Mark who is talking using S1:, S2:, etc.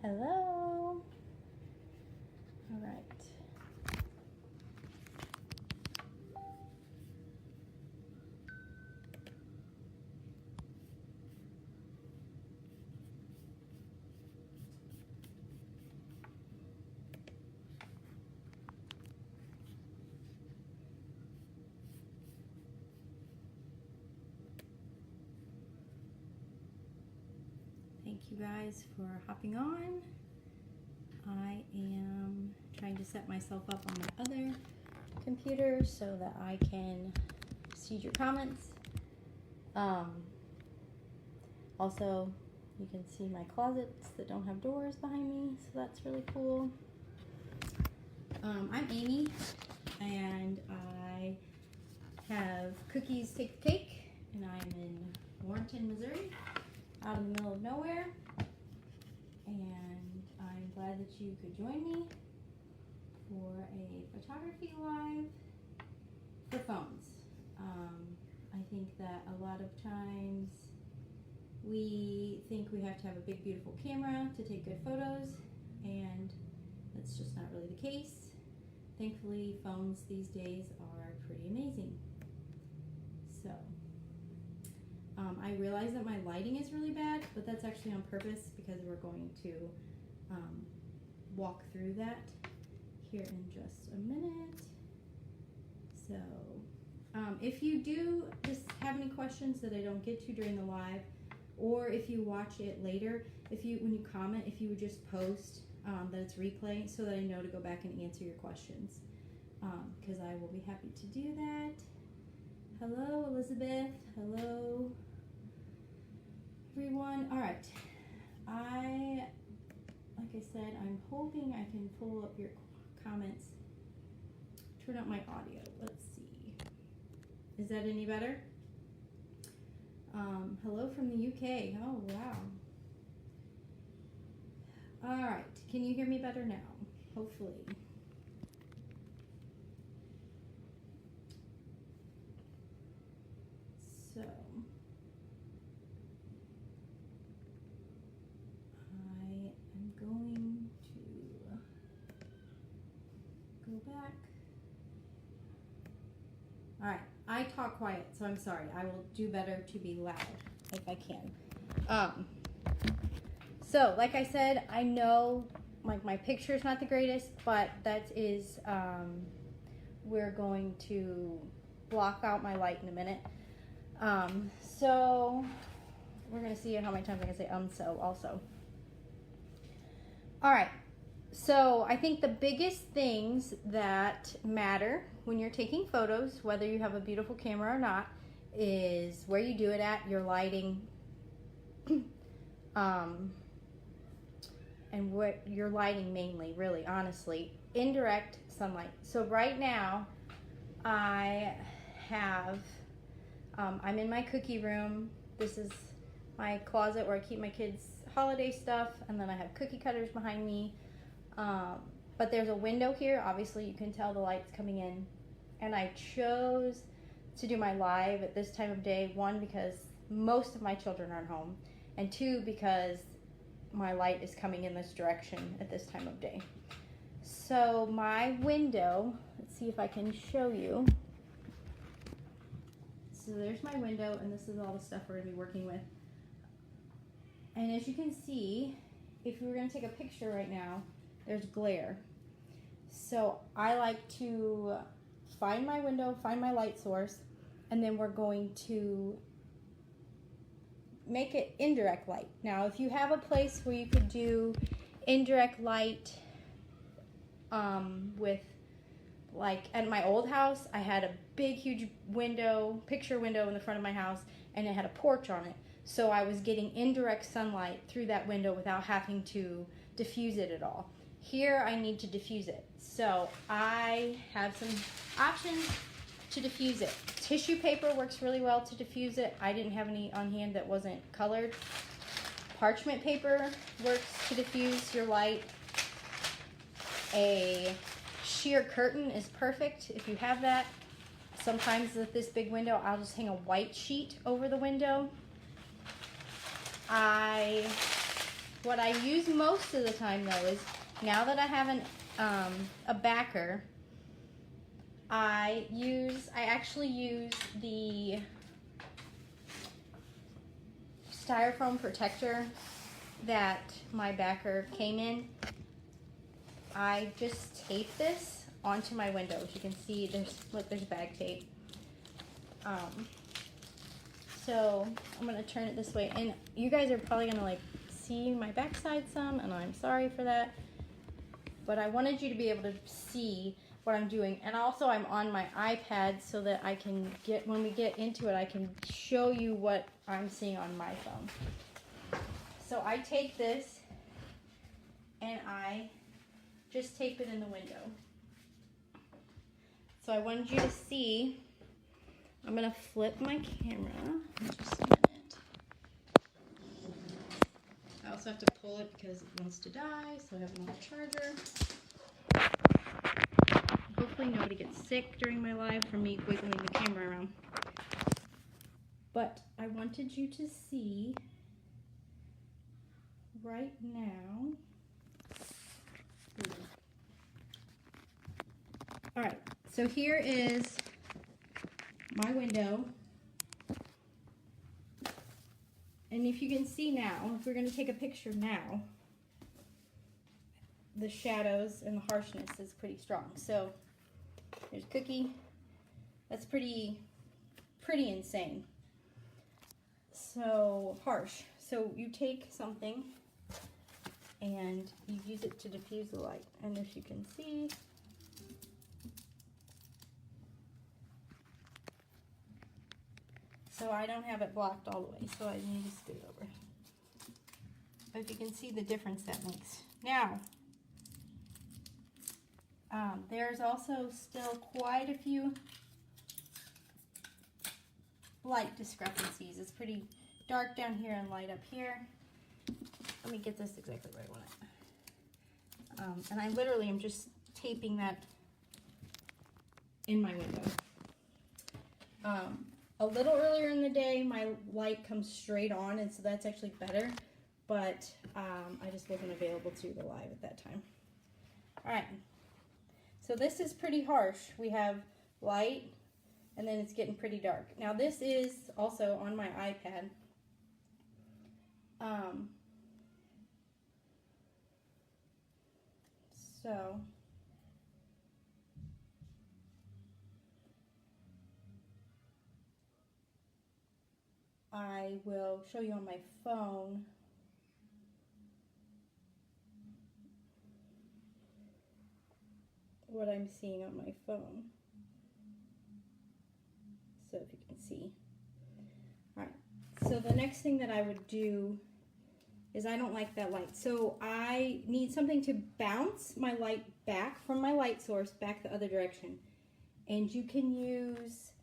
S1: Hello. All right. Thank you guys for hopping on. I am trying to set myself up on my other computer so that I can see your comments. Also, you can see my closets that don't have doors behind me, so that's really cool. I'm Amy, and I have Cookies Take the Cake, and I'm in Warrenton, Missouri, out in the middle of nowhere. And I'm glad that you could join me for a photography live for phones. I think that a lot of times we think we have to have a big beautiful camera to take good photos, and that's just not really the case. Thankfully, phones these days are pretty amazing. So I realize that my lighting is really bad, but that's actually on purpose because we're going to walk through that here in just a minute. So if you do just have any questions that I don't get to during the live, or if you watch it later, when you comment, if you would just post that it's replay so that I know to go back and answer your questions, because I will be happy to do that. Hello, Elizabeth. Hello, everyone. All right. Like I said, I'm hoping I can pull up your comments. Turn up my audio. Let's see. Is that any better? Hello from the UK. Oh, wow. All right. Can you hear me better now? Hopefully. So, I am going to go back. All right. I talk quiet, so I'm sorry. I will do better to be loud if I can. So, like I said, I know my picture's not the greatest, but that is, we're going to block out my light in a minute. So we're going to see how many times I can say so also. All right. So I think the biggest things that matter when you're taking photos, whether you have a beautiful camera or not, is where you do it at, your lighting, and what your lighting mainly, really, honestly, indirect sunlight. So right now I have, I'm in my cookie room. This is my closet where I keep my kids' holiday stuff, and then I have cookie cutters behind me. But there's a window here. Obviously, you can tell the light's coming in. And I chose to do my live at this time of day, one, because most of my children aren't home, and two, because my light is coming in this direction at this time of day. So my window, let's see if I can show you. So there's my window, and this is all the stuff we're going to be working with. And as you can see, if we were going to take a picture right now, there's glare. So I like to find my window, find my light source, and then we're going to make it indirect light. Now, if you have a place where you could do indirect light with, like at my old house, I had a big, huge window, picture window in the front of my house, and it had a porch on it. So I was getting indirect sunlight through that window without having to diffuse it at all. Here I need to diffuse it. So I have some options to diffuse it. Tissue paper works really well to diffuse it. I didn't have any on hand that wasn't colored. Parchment paper works to diffuse your light. A sheer curtain is perfect if you have that. Sometimes with this big window, I'll just hang a white sheet over the window. I what I use most of the time though is, now that I have a backer, I actually use the styrofoam protector that my backer came in. I just tape this onto my window. As you can see, there's bag tape. So I'm gonna turn it this way, and you guys are probably gonna like see my backside some, and I'm sorry for that. But I wanted you to be able to see what I'm doing, and also I'm on my iPad so that I can when we get into it, I can show you what I'm seeing on my phone. So I take this and I just tape it in the window. So I wanted you to see. I'm gonna flip my camera in just a minute. I also have to pull it because it wants to die, so I have another charger. Hopefully nobody gets sick during my live from me wiggling the camera around. But I wanted you to see right now. All right, so here is my window. And if you can see now, if we're going to take a picture now, the shadows and the harshness is pretty strong. So there's Cookie. That's pretty insane. So harsh. So you take something and you use it to diffuse the light. And if you can see, so I don't have it blocked all the way, so I need to scoot over. But if you can see the difference that makes. Now, there's also still quite a few light discrepancies. It's pretty dark down here and light up here. Let me get this exactly where I want it. And I literally am just taping that in my window. A little earlier in the day, my light comes straight on, and so that's actually better, but I just wasn't available to the live at that time. All right, so this is pretty harsh. We have light, and then it's getting pretty dark. Now this is also on my iPad. So I will show you on my phone. What I'm seeing on my phone. So if you can see. All right, so the next thing that I would do is, I don't like that light. So I need something to bounce my light back from my light source back the other direction. And you can use